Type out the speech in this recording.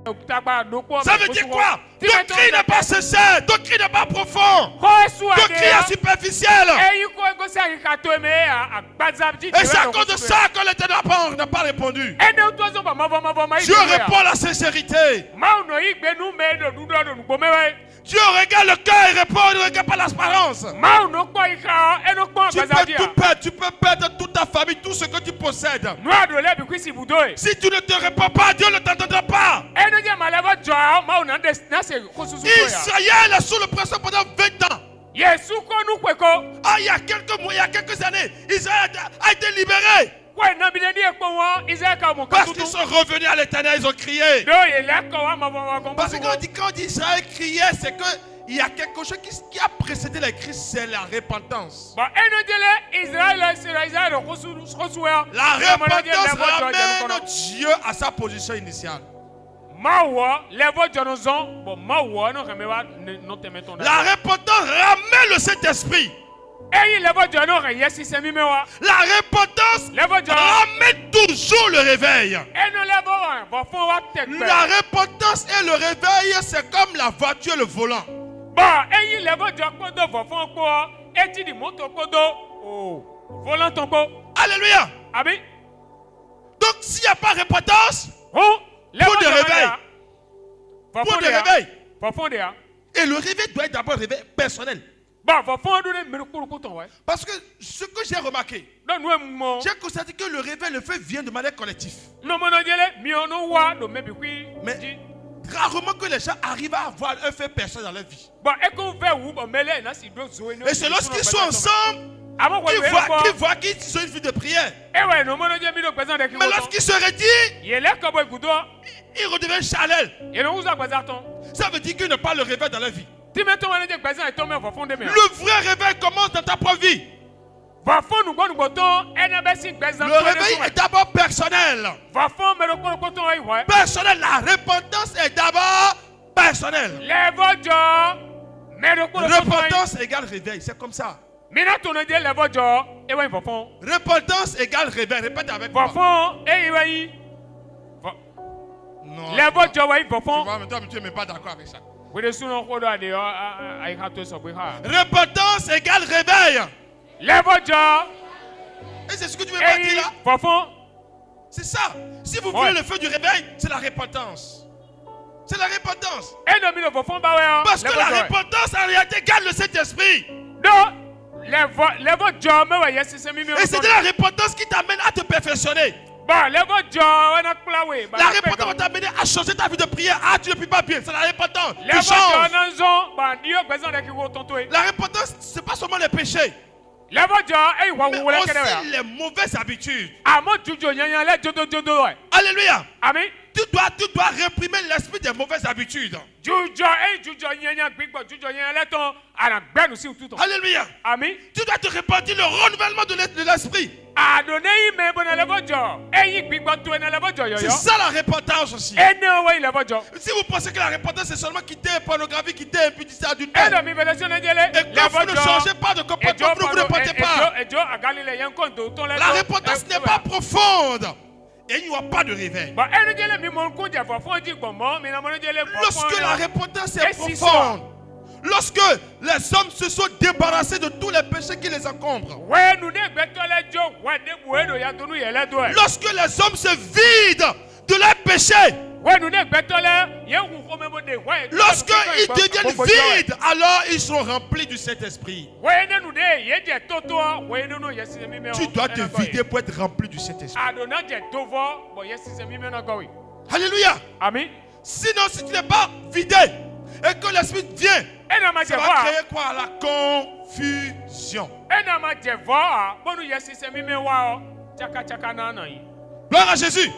Ça veut dire quoi? Ton cri n'est pas sincère, ton cri n'est pas profond, ton cri est superficiel. Et c'est à cause de ça que l'Éternel n'a pas répondu. Dieu répond à la sincérité. Dieu regarde le cœur et répond, il ne regarde pas l'apparence. Tu peux perdre toute ta famille, tout ce que tu possèdes. Si tu ne te réponds pas, Dieu ne t'entendra pas. Israël est sous le pression pendant 20 ans. Ah, il y a quelques années, Israël a été libéré. Parce qu'ils sont revenus à l'Éternel, ils ont crié. Parce que quand on dit Israël criait, c'est qu'il y a quelque chose qui a précédé les cris, c'est la repentance. La repentance ramène Dieu à sa position initiale. La repentance ramène le Saint-Esprit. La repentance ramène toujours le réveil. La repentance et le réveil, c'est comme la voiture et le volant. Alléluia. Donc s'il n'y a pas de repentance, pour de réveil. Et le réveil doit être d'abord un réveil personnel. Parce que ce que j'ai remarqué, j'ai constaté que le réveil, le feu vient de manière collective. Mais rarement que les gens arrivent à avoir un fait personnel dans leur vie. Et c'est lorsqu'ils sont ensemble qu'ils voient qu'ils sont une vie de prière. Mais lorsqu'ils se retirent, ils redeviennent charnels. Ça veut dire qu'ils n'ont pas le réveil dans leur vie. Le vrai réveil commence dans ta propre vie. Le réveil est d'abord personnel. Personnel, la repentance est d'abord personnelle. Repentance égale réveil, c'est comme ça. Repentance égale réveil, répète avec moi. Non. Tu vois, mais toi, tu n'es pas d'accord avec ça. Repentance égale réveil. Et c'est ce que tu veux pas dire là? C'est ça. Si vous voulez le feu du réveil, c'est la repentance. C'est la repentance. Parce que la repentance en réalité garde le Saint-Esprit. Et c'est de la repentance qui t'amène à te perfectionner. La repentance va t'amener à changer ta vie de prière. Ah, tu ne pries pas bien. C'est la repentance. Tu changes. La repentance, ce n'est pas seulement les péchés, mais aussi les mauvaises habitudes. Alléluia. Amen. Tu dois réprimer l'esprit des mauvaises habitudes. Alléluia. Amen. Tu dois te repentir le renouvellement de l'esprit. C'est ça la repentance aussi. Si vous pensez que la repentance c'est seulement quitter la pornographie, quitter l'impudicité adultère, et quand vous ne changez pas de comportement, vous ne repentez pas. La repentance n'est pas profonde. Et il n'y aura pas de réveil. Lorsque la repentance est profonde, lorsque les hommes se sont débarrassés de tous les péchés qui les encombrent, lorsque les hommes se vident de leurs péchés, lorsqu'ils deviennent vides, alors ils sont remplis du Saint-Esprit. Tu dois te vider pour être rempli du Saint-Esprit. Alléluia. Amen. Sinon, si tu n'es pas vidé et que l'Esprit vient, ça va créer quoi? La confusion. Gloire à Jésus.